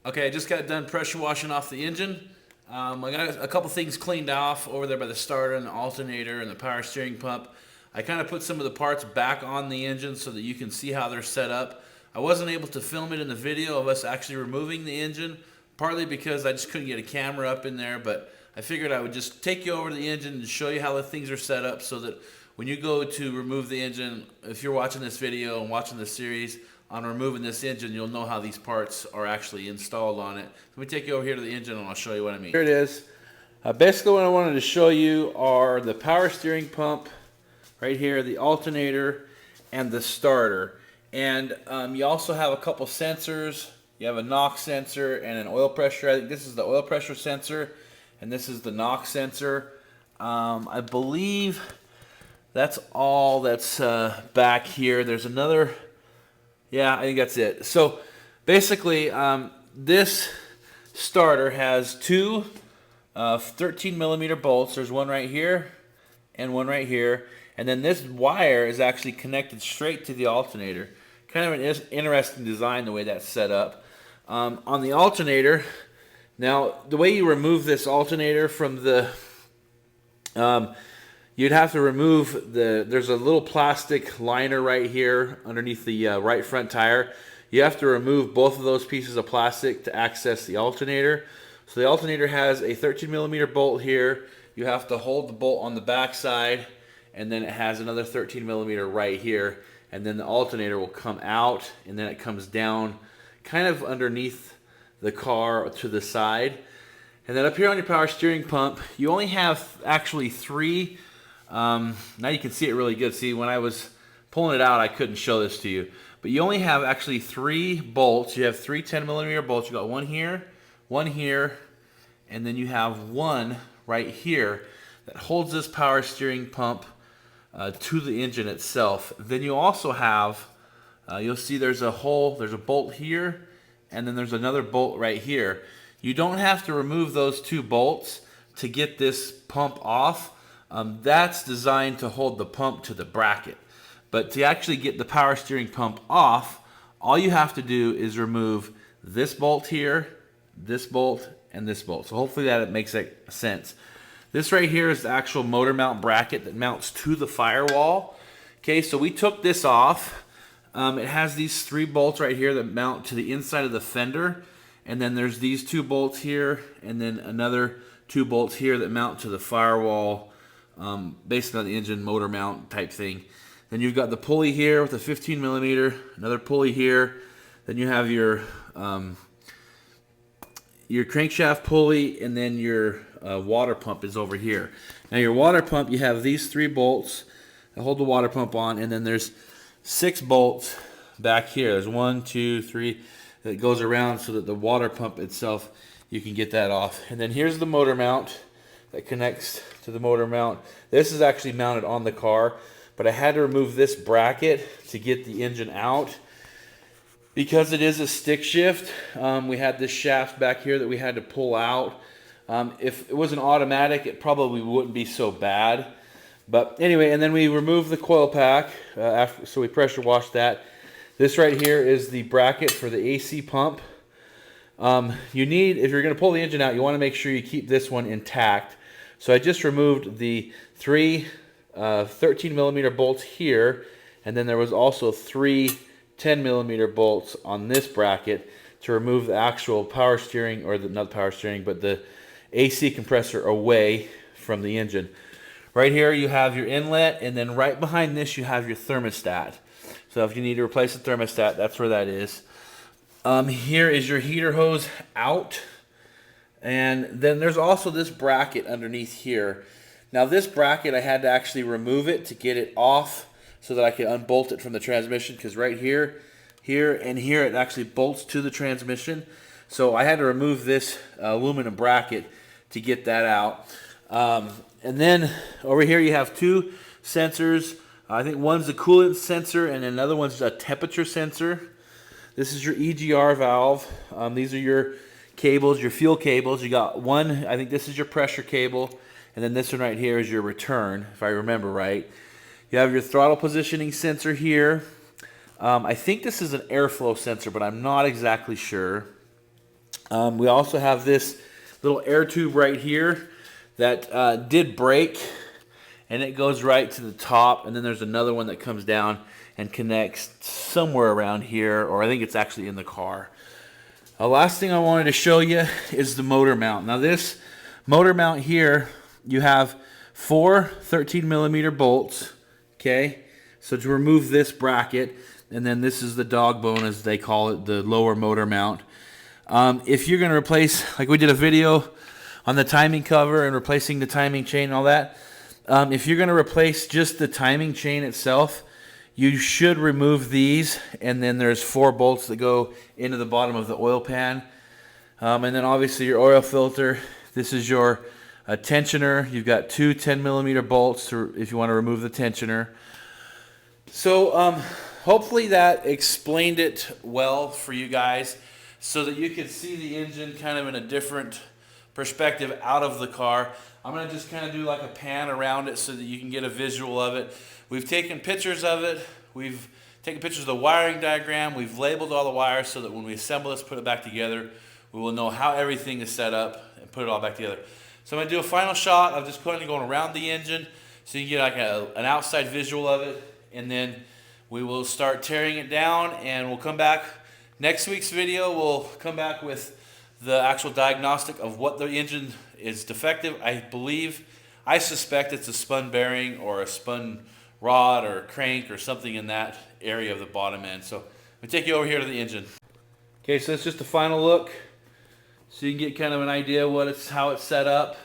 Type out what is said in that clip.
Okay, I just got done pressure washing off the engine. I got a couple things cleaned off over there by the starter and the alternator and the power steering pump. I kind of put some of the parts back on the engine so that you can see how they're set up. I wasn't able to film it in the video of us actually removing the engine, partly because I just couldn't get a camera up in there, but I figured I would just take you over to the engine and show you how the things are set up so that when you go to remove the engine, if you're watching this video and watching the series on removing this engine, you'll know how these parts are actually installed on it. Let me take you over here to the engine and I'll show you what I mean. Here it is. Basically what I wanted to show you are the power steering pump right here, the alternator, and the starter. And you also have a couple sensors. You have a NOx sensor and an oil pressure. I think this is the oil pressure sensor and this is the NOx sensor. I believe that's all that's back here. There's another, yeah, I think that's it. So basically this starter has two 13 millimeter bolts. There's one right here and one right here. And then this wire is actually connected straight to the alternator. Kind of an interesting design the way that's set up. On the alternator, now the way you remove this alternator from the, you'd have to remove there's a little plastic liner right here underneath the right front tire. You have to remove both of those pieces of plastic to access the alternator. So the alternator has a 13 millimeter bolt here. You have to hold the bolt on the back side, and then it has another 13 millimeter right here, and then the alternator will come out, and then it comes down kind of underneath the car to the side. And then up here on your power steering pump, you only have actually three, now you can see it really good. See, when I was pulling it out, I couldn't show this to you, but you only have actually three bolts. You have three 10 millimeter bolts. You got one here, and then you have one right here that holds this power steering pump to the engine itself. Then you also have, you'll see there's a bolt here, and then there's another bolt right here. You don't have to remove those two bolts to get this pump off. That's designed to hold the pump to the bracket. But to actually get the power steering pump off, all you have to do is remove this bolt here, this bolt, and this bolt. So hopefully that makes sense. This right here is the actual motor mount bracket that mounts to the firewall. Okay, so we took this off. It has these three bolts right here that mount to the inside of the fender. And then there's these two bolts here, and then another two bolts here that mount to the firewall, based on the engine motor mount type thing. Then you've got the pulley here with a 15 millimeter, another pulley here. Then you have your crankshaft pulley, and then your water pump is over here. Now your water pump, you have these three bolts that hold the water pump on, and then there's 6 bolts back here. There's 1, 2, 3 that goes around so that the water pump itself, you can get that off. And then here's the motor mount that connects to the motor mount. This is actually mounted on the car, but I had to remove this bracket to get the engine out. Because it is a stick shift, we had this shaft back here that we had to pull out. If it was an automatic, it probably wouldn't be so bad. But anyway, and then we removed the coil pack, so we pressure washed that. This right here is the bracket for the AC pump. You need, if you're going to pull the engine out, you want to make sure you keep this one intact. So I just removed the three 13 millimeter bolts here, and then there was also 3 10 millimeter bolts on this bracket to remove the actual power steering, or not the power steering, but the AC compressor away from the engine. Right here you have your inlet, and then right behind this you have your thermostat. So if you need to replace the thermostat, that's where that is. Here is your heater hose out, and then there's also this bracket underneath here. Now this bracket, I had to actually remove it to get it off so that I could unbolt it from the transmission, because right here, and here it actually bolts to the transmission. So I had to remove this aluminum bracket to get that out. And then over here you have 2 sensors. I think one's a coolant sensor and another one's a temperature sensor. This is your EGR valve. These are your cables, your fuel cables. You got one, I think this is your pressure cable, and then this one right here is your return, if I remember right. You have your throttle positioning sensor here. I think this is an airflow sensor, but I'm not exactly sure. We also have this little air tube right here that did break, and it goes right to the top, and then there's another one that comes down and connects somewhere around here, or I think it's actually in the car. The last thing I wanted to show you is the motor mount. Now this motor mount here, you have 4 13mm bolts, okay? So to remove this bracket, and then this is the dog bone, as they call it, the lower motor mount. If you're gonna replace, like we did a video on the timing cover and replacing the timing chain and all that, if you're gonna replace just the timing chain itself, you should remove these, and then there's 4 bolts that go into the bottom of the oil pan. And then obviously your oil filter. This is your tensioner. You've got 2 10mm bolts if you want to remove the tensioner. So hopefully that explained it well for you guys, so that you can see the engine kind of in a different perspective out of the car. I'm going to just kind of do like a pan around it so that you can get a visual of it. We've taken pictures of it. We've taken pictures of the wiring diagram. We've labeled all the wires so that when we assemble this, put it back together, we will know how everything is set up and put it all back together. So I'm going to do a final shot of just going around the engine so you can get like an outside visual of it, and then we will start tearing it down, and we'll come back. Next week's video, we'll come back with the actual diagnostic of what the engine is defective. I suspect it's a spun bearing or a spun rod or crank or something in that area of the bottom end. So I'll take you over here to the engine. Okay, so it's just a final look, so you can get kind of an idea how it's set up.